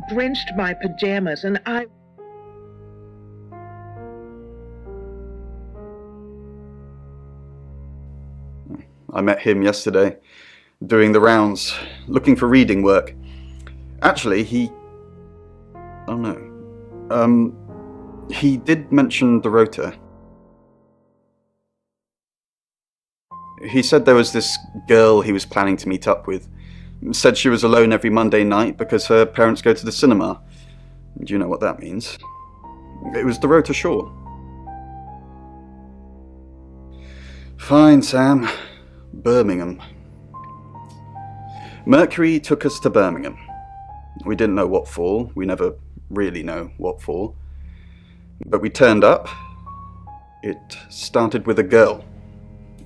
drenched my pajamas, and I met him yesterday, doing the rounds, looking for reading work. Actually, oh no. He did mention Dorota. He said there was this girl he was planning to meet up with. Said she was alone every Monday night because her parents go to the cinema. Do you know what that means? It was Dorota Shaw. Fine, Sam. Birmingham. Mercury took us to Birmingham. We didn't know what for. We never really know what for. But we turned up. It started with a girl,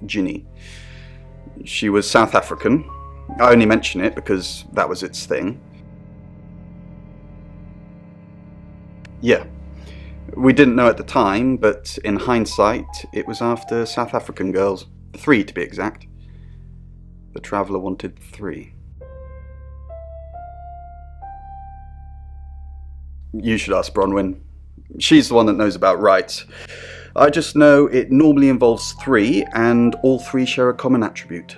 Ginny. She was South African. I only mention it because that was its thing. Yeah. We didn't know at the time, but in hindsight, it was after South African girls. 3 to be exact. The Traveller wanted 3. You should ask Bronwyn. She's the one that knows about rights. I just know it normally involves 3, and all 3 share a common attribute.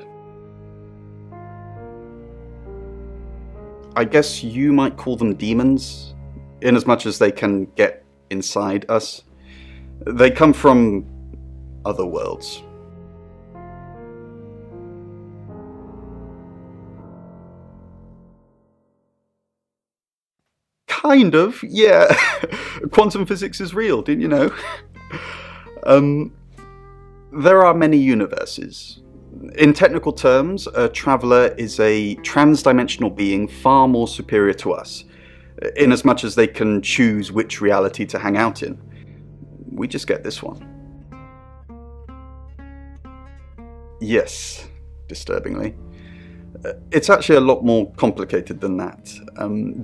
I guess you might call them demons, in as much as they can get inside us. They come from other worlds. Kind of, yeah. Quantum physics is real, didn't you know? There are many universes. In technical terms, a traveller is a trans-dimensional being far more superior to us, in as much as they can choose which reality to hang out in. We just get this one. Yes, disturbingly. It's actually a lot more complicated than that.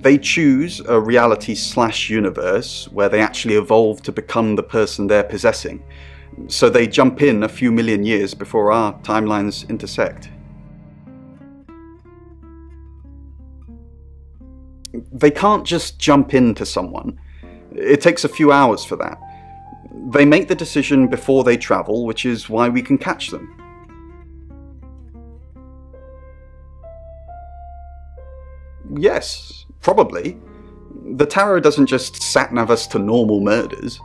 They choose a reality/universe where they actually evolve to become the person they're possessing. So they jump in a few million years before our timelines intersect. They can't just jump into someone. It takes a few hours for that. They make the decision before they travel, which is why we can catch them. Yes, probably. The tarot doesn't just sat-nav us to normal murders.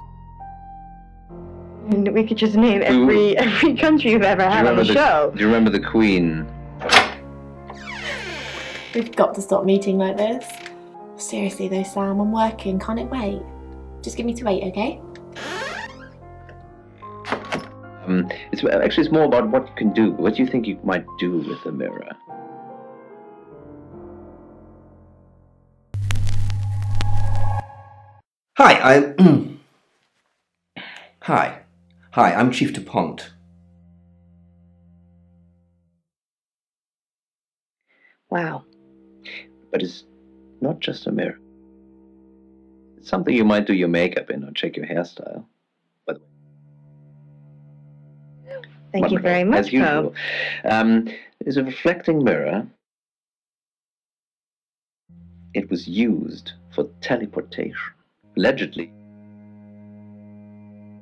And we could just name every country you've ever had on the show. Do you remember the Queen? We've got to stop meeting like this. Seriously though, Sam, I'm working. Can't it wait? Just give me to 8, okay? It's more about what you can do. What do you think you might do with the mirror? Hi, I'm Chief Dupont. Wow. But it's not just a mirror. It's something you might do your makeup in or check your hairstyle. By the way. Thank you very much, as usual. It's a reflecting mirror. It was used for teleportation. Allegedly.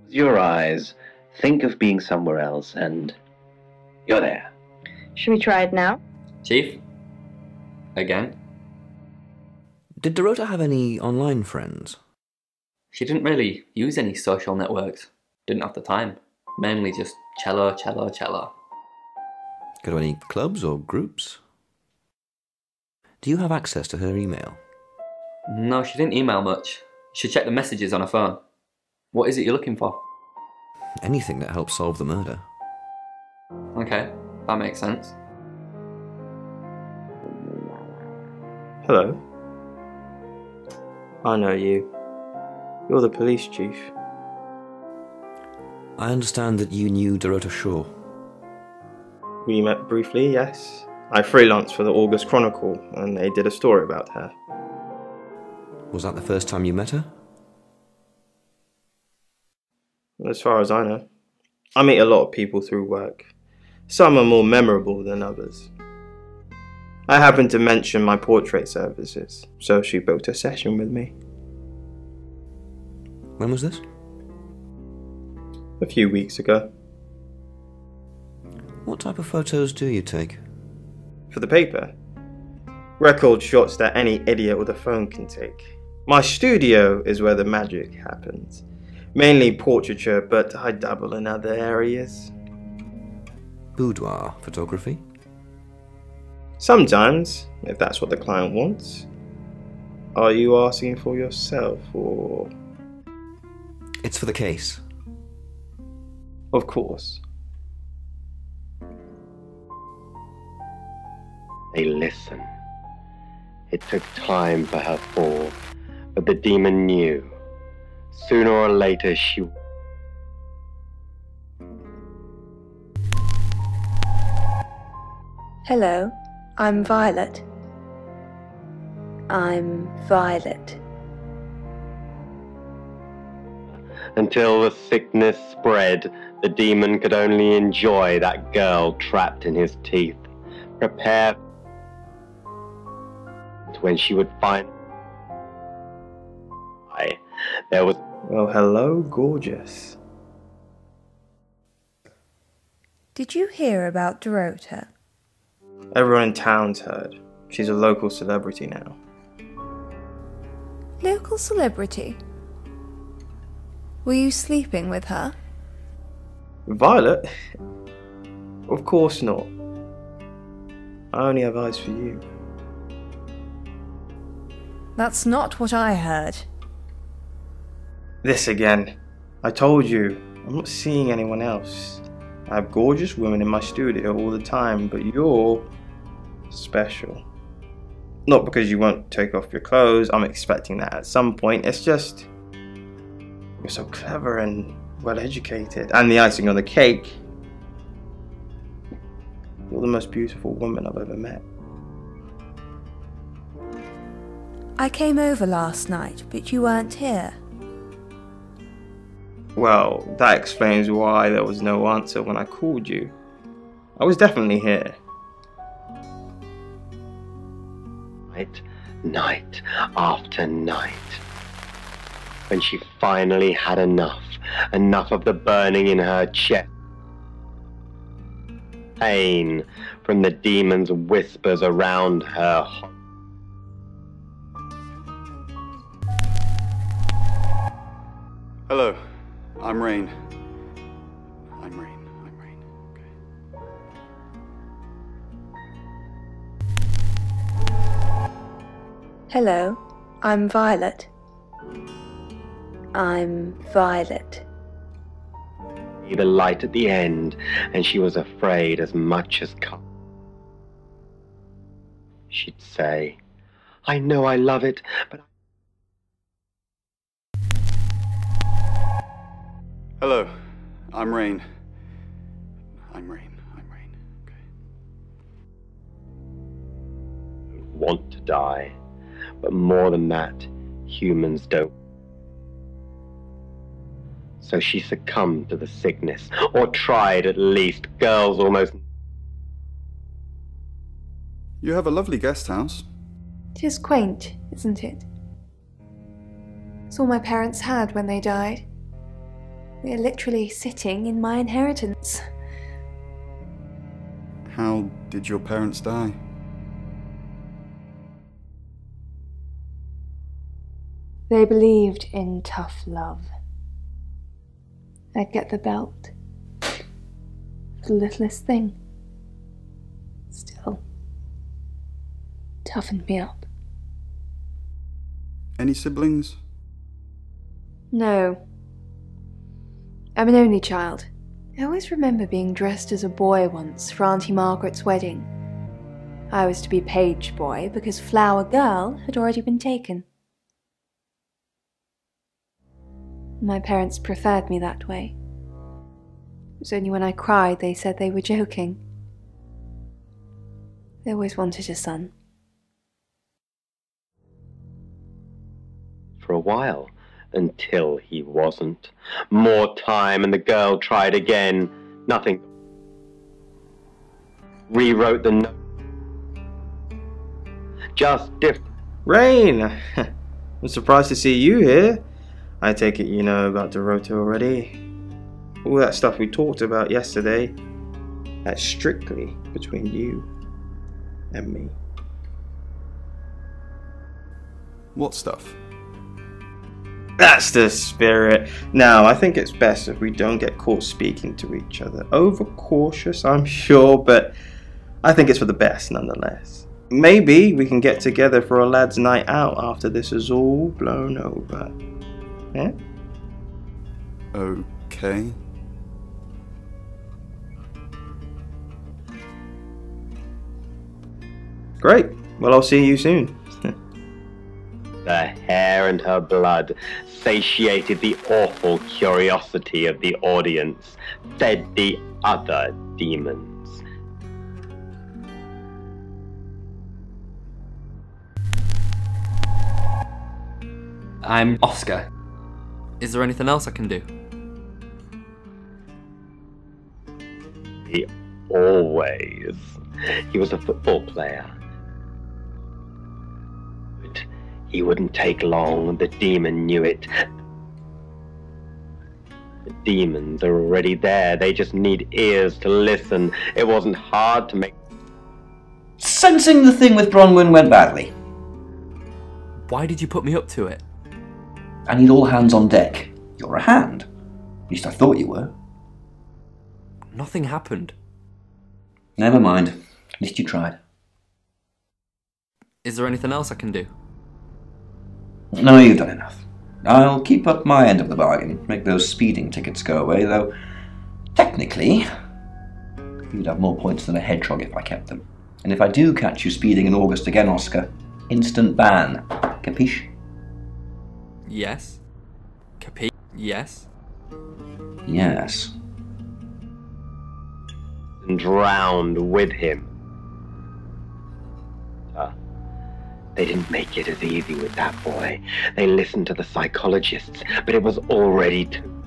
With your eyes, think of being somewhere else and you're there. Should we try it now? Chief? Again? Did Dorota have any online friends? She didn't really use any social networks. Didn't have the time. Mainly just cello. Go to any clubs or groups? Do you have access to her email? No, she didn't email much. You should check the messages on her phone. What is it you're looking for? Anything that helps solve the murder. Okay, that makes sense. Hello. I know you. You're the police chief. I understand that you knew Dorota Shaw. We met briefly, yes. I freelanced for the August Chronicle, and they did a story about her. Was that the first time you met her? As far as I know. I meet a lot of people through work. Some are more memorable than others. I happened to mention my portrait services, so she booked a session with me. When was this? A few weeks ago. What type of photos do you take? For the paper? Record shots that any idiot with a phone can take. My studio is where the magic happens. Mainly portraiture, but I dabble in other areas. Boudoir photography? Sometimes, if that's what the client wants. Are you asking for yourself, or...? It's for the case. Of course. They listen. It took time for her fall, but the demon knew. Sooner or later she... Hello, I'm Violet. I'm Violet. Until the sickness spread, the demon could only enjoy that girl trapped in his teeth. Prepare when she would find... There was... Well, hello, gorgeous. Did you hear about Dorota? Everyone in town's heard. She's a local celebrity now. Local celebrity? Were you sleeping with her? Violet? Of course not. I only have eyes for you. That's not what I heard. This again. I told you, I'm not seeing anyone else. I have gorgeous women in my studio all the time, but you're special. Not because you won't take off your clothes, I'm expecting that at some point. It's just, you're so clever and well educated. And the icing on the cake, you're the most beautiful woman I've ever met. I came over last night, but you weren't here. Well, that explains why there was no answer when I called you. I was definitely here. Night after night. When she finally had enough of the burning in her chest. Pain from the demon's whispers around her. Hello, I'm Rain. I'm Rain. Hello, I'm Violet. I'm Violet. The light at the end, and she was afraid as much as she'd say, I know I love it, but... Hello, I'm Rain. I'm Rain. Want to die, but more than that, humans don't. So she succumbed to the sickness, or tried at least. Girls almost... You have a lovely guest house. It is quaint, isn't it? It's all my parents had when they died. We are literally sitting in my inheritance. How did your parents die? They believed in tough love. I'd get the belt. The littlest thing. Still, toughened me up. Any siblings? No. I'm an only child. I always remember being dressed as a boy once for Auntie Margaret's wedding. I was to be page boy because flower girl had already been taken. My parents preferred me that way. It was only when I cried they said they were joking. They always wanted a son. For a while, until he wasn't. More time and the girl tried again. Nothing. Rewrote the note. just different. Rain! I'm surprised to see you here. I take it you know about Dorota already. All that stuff we talked about yesterday, that's strictly between you and me. What stuff? That's the spirit. Now, I think it's best if we don't get caught speaking to each other. Overcautious, I'm sure, but I think it's for the best nonetheless. Maybe we can get together for a lad's night out after this is all blown over. Yeah? Okay. Great. Well, I'll see you soon. The hair and her blood satiated the awful curiosity of the audience, fed the other demons. I'm Oscar. Is there anything else I can do? He always. He was a football player. But he wouldn't take long. The demon knew it. The demons are already there. They just need ears to listen. It wasn't hard to make... Sensing the thing with Bronwyn went badly. Why did you put me up to it? I need all hands on deck. You're a hand. At least I thought you were. Nothing happened. Never mind. At least you tried. Is there anything else I can do? No, you've done enough. I'll keep up my end of the bargain, make those speeding tickets go away, though technically you'd have more points than a hedgehog if I kept them. And if I do catch you speeding in August again, Oscar, instant ban. Capiche? Yes. Capi? Yes. Yes. And drowned with him. They didn't make it as easy with that boy. They listened to the psychologists, but it was already too...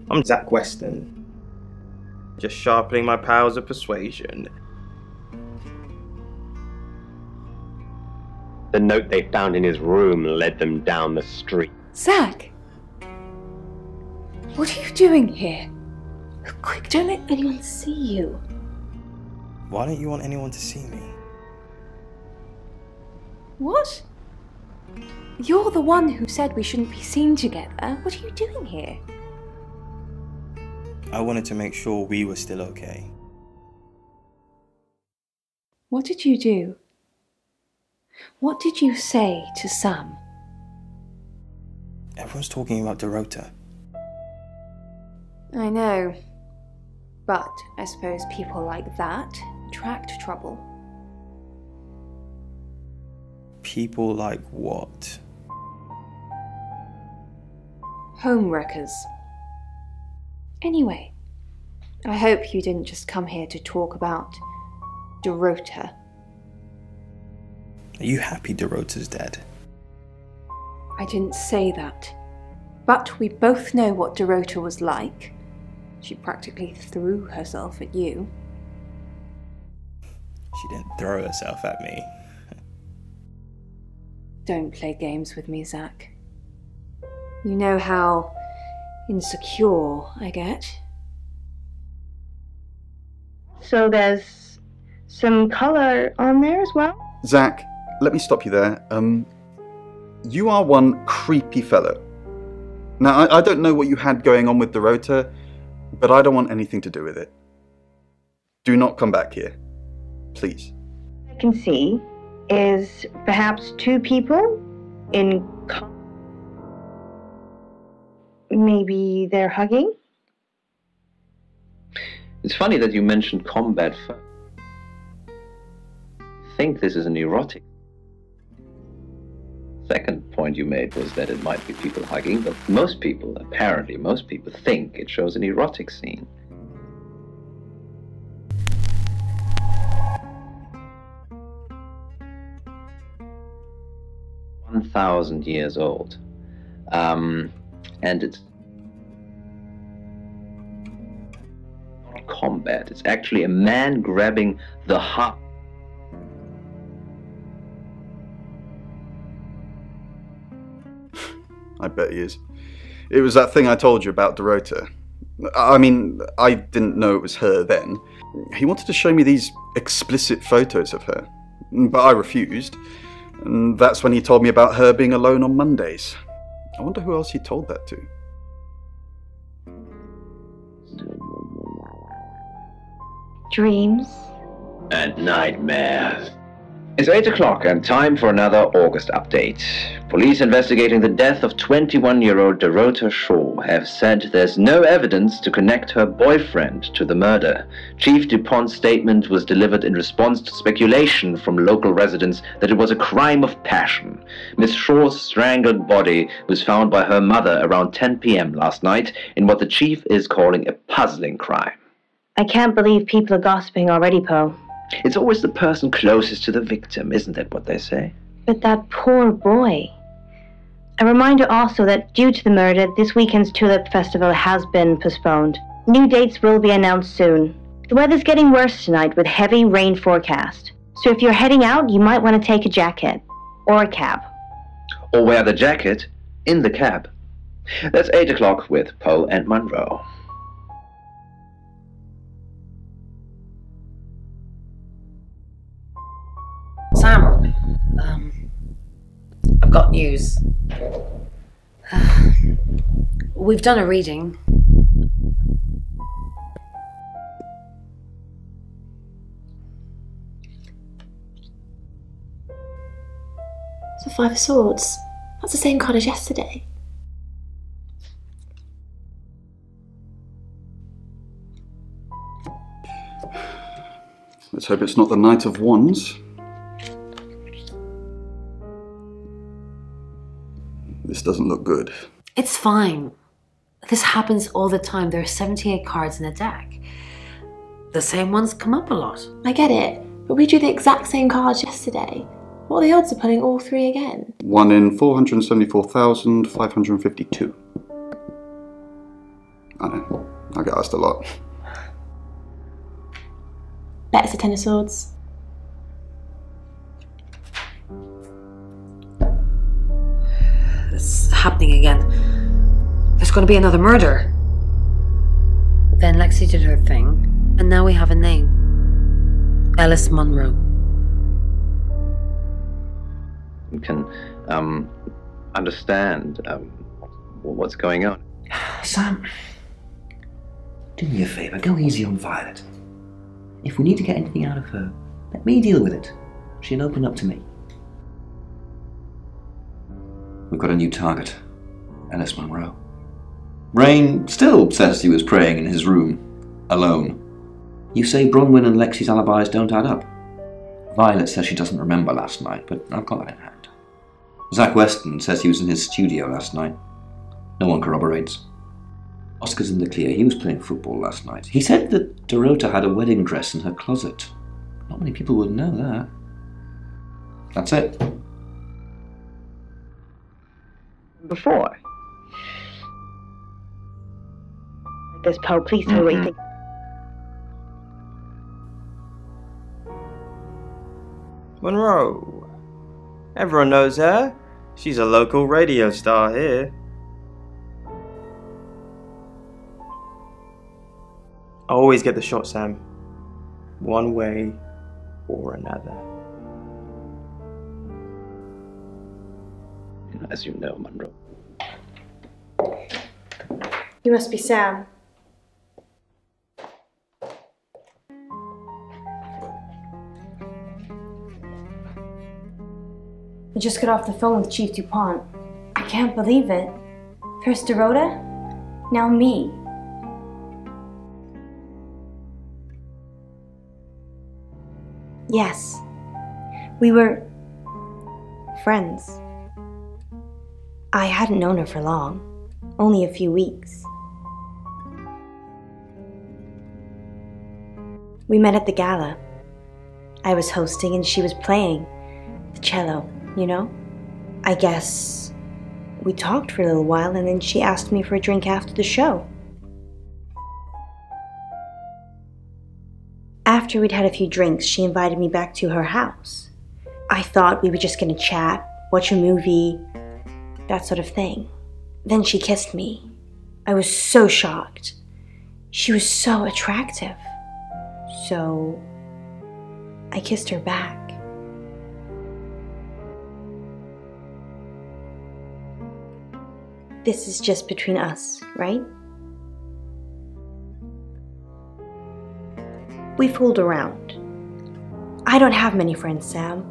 I'm Zak Weston. Just sharpening my powers of persuasion. The note they found in his room led them down the street. Zak! What are you doing here? Quick, don't let anyone see you. Why don't you want anyone to see me? What? You're the one who said we shouldn't be seen together. What are you doing here? I wanted to make sure we were still okay. What did you do? What did you say to Sam? Everyone's talking about Dorota. I know. But I suppose people like that attract trouble. People like what? Homewreckers. Anyway, I hope you didn't just come here to talk about Dorota. Are you happy Dorota's dead? I didn't say that. But we both know what Dorota was like. She practically threw herself at you. She didn't throw herself at me. Don't play games with me, Zak. You know how insecure I get. So there's some color on there as well? Zak, let me stop you there. You are one creepy fellow. Now, I don't know what you had going on with Dorota, but I don't want anything to do with it. Do not come back here. Please. I can see is perhaps two people in... Maybe they're hugging? It's funny that you mentioned combat first. I think this is an erotic. Second point you made was that it might be people hugging, but most people, apparently most people, think it shows an erotic scene. "1,000 years old. And it's not combat. combat. It's actually a man grabbing the heart. I bet he is. It was that thing I told you about Dorota. I mean, I didn't know it was her then. He wanted to show me these explicit photos of her, but I refused. And that's when he told me about her being alone on Mondays. I wonder who else he told that to. Dreams. And nightmares. It's 8 o'clock and time for another August update. Police investigating the death of 21-year-old Dorota Shaw have said there's no evidence to connect her boyfriend to the murder. Chief Dupont's statement was delivered in response to speculation from local residents that it was a crime of passion. Miss Shaw's strangled body was found by her mother around 10 p.m. last night in what the chief is calling a puzzling crime. I can't believe people are gossiping already, Poe. It's always the person closest to the victim, isn't that what they say? But that poor boy. A reminder also that due to the murder, this weekend's Tulip Festival has been postponed. New dates will be announced soon. The weather's getting worse tonight with heavy rain forecast. So if you're heading out, you might want to take a jacket. Or a cab. Or wear the jacket in the cab. That's 8 o'clock with Poe and Munro. Sam, I've got news. We've done a reading. It's a Five of Swords. That's the same card as yesterday. Let's hope it's not the Knight of Wands. This doesn't look good. It's fine. This happens all the time. There are 78 cards in a deck. The same ones come up a lot. I get it, but we drew the exact same cards yesterday. What are the odds of pulling all three again? 1 in 474,552. I know. I get asked a lot. Bet it's a Ten of Swords. It's happening again. There's going to be another murder. Then Lexi did her thing, and now we have a name. Ellis Munro. You can, understand, what's going on. Sam, do me a favour, go easy on Violet. If we need to get anything out of her, let me deal with it. She'll open up to me. We've got a new target, Ellis Munro. Rain still says he was praying in his room, alone. You say Bronwyn and Lexi's alibis don't add up. Violet says she doesn't remember last night, but I've got that in hand. Zak Weston says he was in his studio last night. No one corroborates. Oscar's in the clear. He was playing football last night. He said that Dorota had a wedding dress in her closet. Not many people would know that. That's it. Before. This Poe, please tell me what you think. Munro. Everyone knows her. She's a local radio star here. I always get the shot, Sam. One way or another. As you know, Munro. You must be Sam. I just got off the phone with Chief Dupont. I can't believe it. First Dorota, now me. Yes, we were friends. I hadn't known her for long, only a few weeks. We met at the gala. I was hosting and she was playing the cello, you know? I guess we talked for a little while and then she asked me for a drink after the show. After we'd had a few drinks, she invited me back to her house. I thought we were just gonna chat, watch a movie, that sort of thing. Then she kissed me. I was so shocked. She was so attractive. So I kissed her back. This is just between us, right? We fooled around. I don't have many friends, Sam.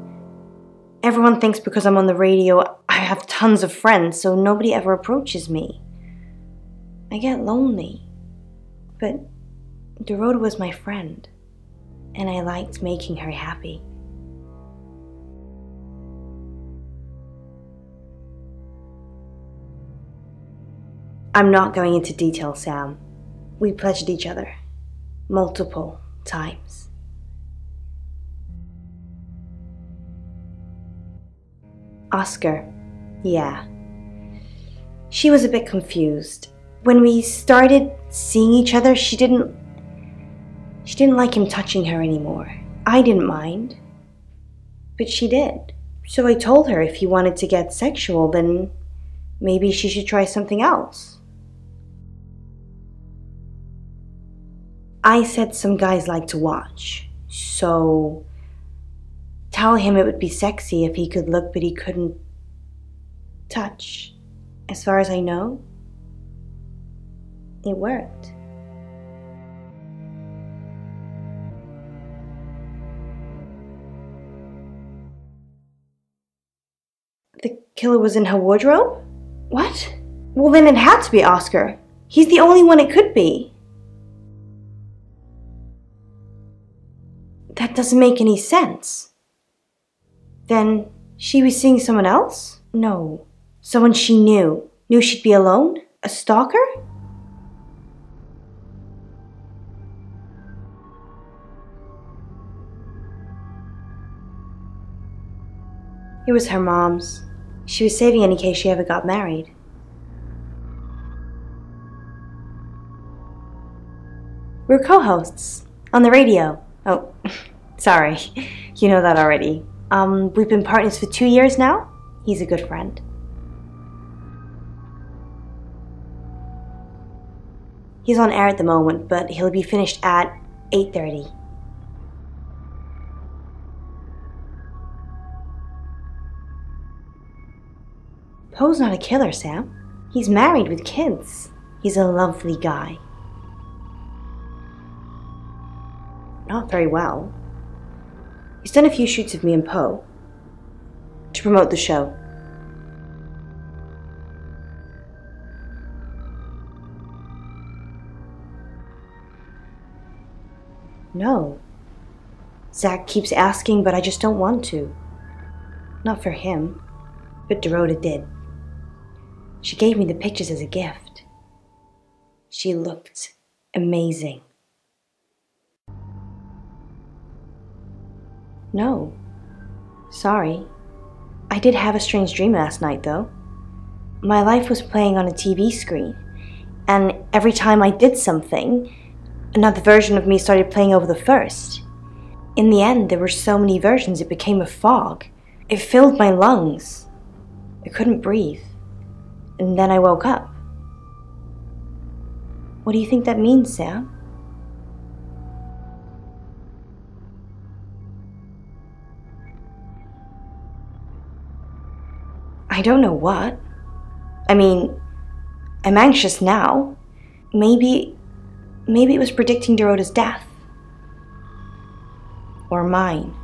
Everyone thinks because I'm on the radio, I have tons of friends, so nobody ever approaches me. I get lonely. But Dorota was my friend, and I liked making her happy. I'm not going into detail, Sam. We pledged each other multiple times. Oscar, yeah. She was a bit confused. When we started seeing each other, she didn't like him touching her anymore. I didn't mind, but she did. So I told her if he wanted to get sexual, then maybe she should try something else. I said some guys like to watch, so tell him it would be sexy if he could look but he couldn't touch. As far as I know, it worked. The killer was in her wardrobe? What? Well, then it had to be Oscar. He's the only one it could be. That doesn't make any sense. Then she was seeing someone else? No. Someone she knew. Knew she'd be alone? A stalker? It was her mom's. She was saving in case she ever got married. We're co-hosts on the radio. Oh, sorry. You know that already. We've been partners for 2 years now. He's a good friend. He's on air at the moment, but he'll be finished at 8:30. Poe's not a killer, Sam. He's married with kids. He's a lovely guy. Not very well. He's done a few shoots of me and Poe to promote the show. No. Zak keeps asking, but I just don't want to. Not for him, but Dorota did. She gave me the pictures as a gift. She looked amazing. No. Sorry. I did have a strange dream last night, though. My life was playing on a TV screen, and every time I did something, another version of me started playing over the first. In the end, there were so many versions it became a fog. It filled my lungs. I couldn't breathe. And then I woke up. What do you think that means, Sam? I don't know what. I mean, I'm anxious now. Maybe it was predicting Dorota's death. Or mine.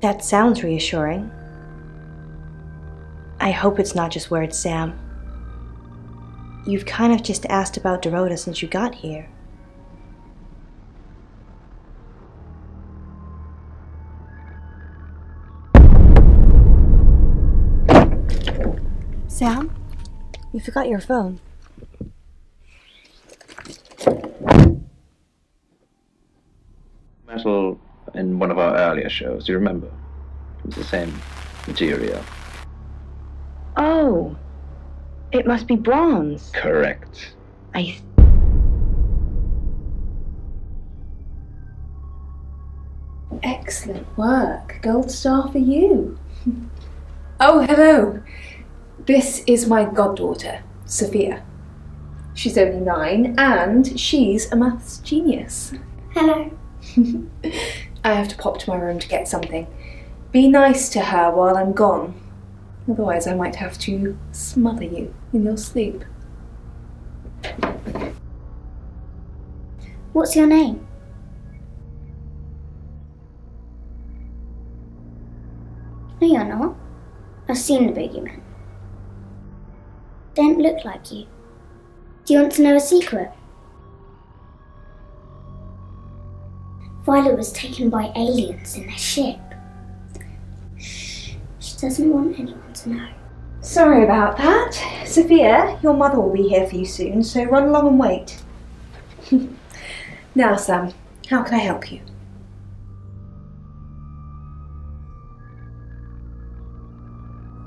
That sounds reassuring. I hope it's not just words, Sam. You've kind of just asked about Dorota since you got here. Sam, you forgot your phone. Metal in one of our earlier shows, you remember? It was the same material. Oh, It must be bronze. Correct. Excellent work. Gold star for you. Oh, hello. This is my goddaughter, Sophia. She's only 9 and she's a maths genius. Hello. I have to pop to my room to get something. Be nice to her while I'm gone. Otherwise I might have to smother you in your sleep. What's your name? No, you're not. I've seen the boogeyman. Don't look like you. Do you want to know a secret? Violet was taken by aliens in their ship. Shh. She doesn't want anyone to know. Sorry about that. Sophia, your mother will be here for you soon, so run along and wait. Now, Sam, how can I help you?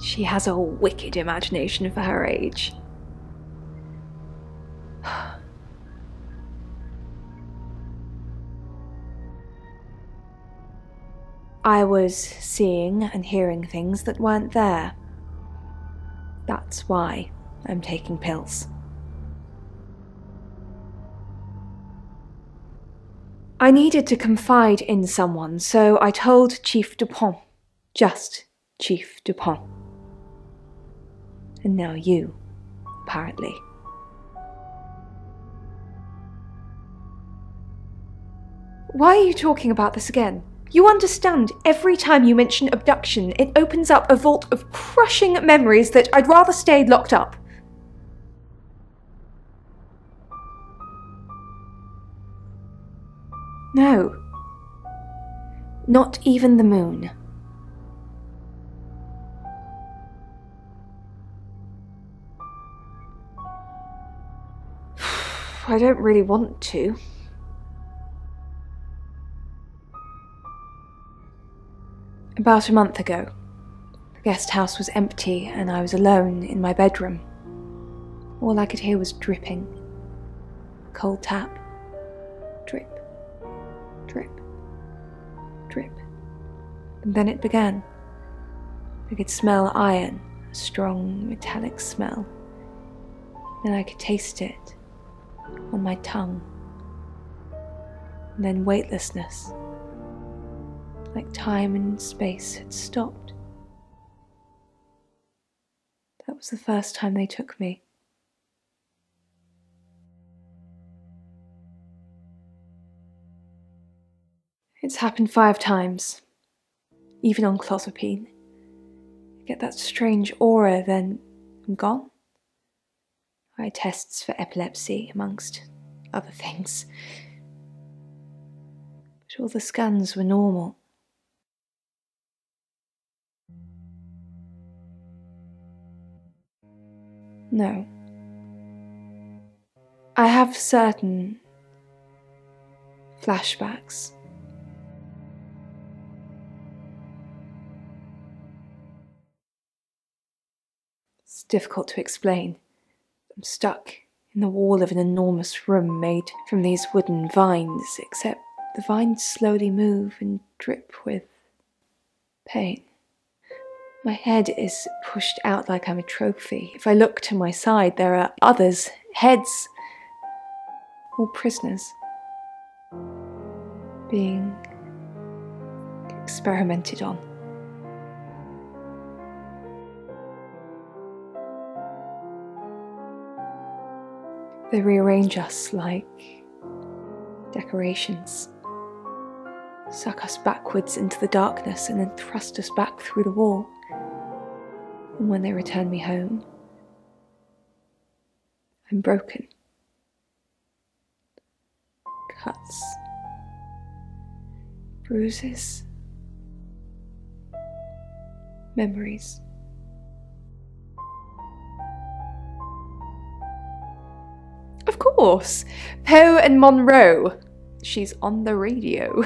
She has a wicked imagination for her age. I was seeing and hearing things that weren't there. That's why I'm taking pills. I needed to confide in someone, so I told Chief Dupont. Just Chief Dupont. And now you, apparently. Why are you talking about this again? You understand, every time you mention abduction, it opens up a vault of crushing memories that I'd rather stay locked up. No. Not even the moon. I don't really want to. About a month ago, the guest house was empty and I was alone in my bedroom. All I could hear was dripping. A cold tap. Drip. Drip. Drip. And then it began. I could smell iron, a strong metallic smell. Then I could taste it on my tongue. And then weightlessness. Like time and space had stopped. That was the first time they took me. It's happened 5 times, even on clozapine. I get that strange aura, then I'm gone. I had tests for epilepsy, amongst other things. But all the scans were normal. No. I have certain flashbacks. It's difficult to explain. I'm stuck in the wall of an enormous room made from these wooden vines, except the vines slowly move and drip with pain. My head is pushed out like I'm a trophy. If I look to my side, there are others, heads, all prisoners, being experimented on. They rearrange us like decorations, suck us backwards into the darkness and then thrust us back through the wall. And when they return me home, I'm broken. Cuts, bruises, memories. Of course, Poe and Munro. She's on the radio.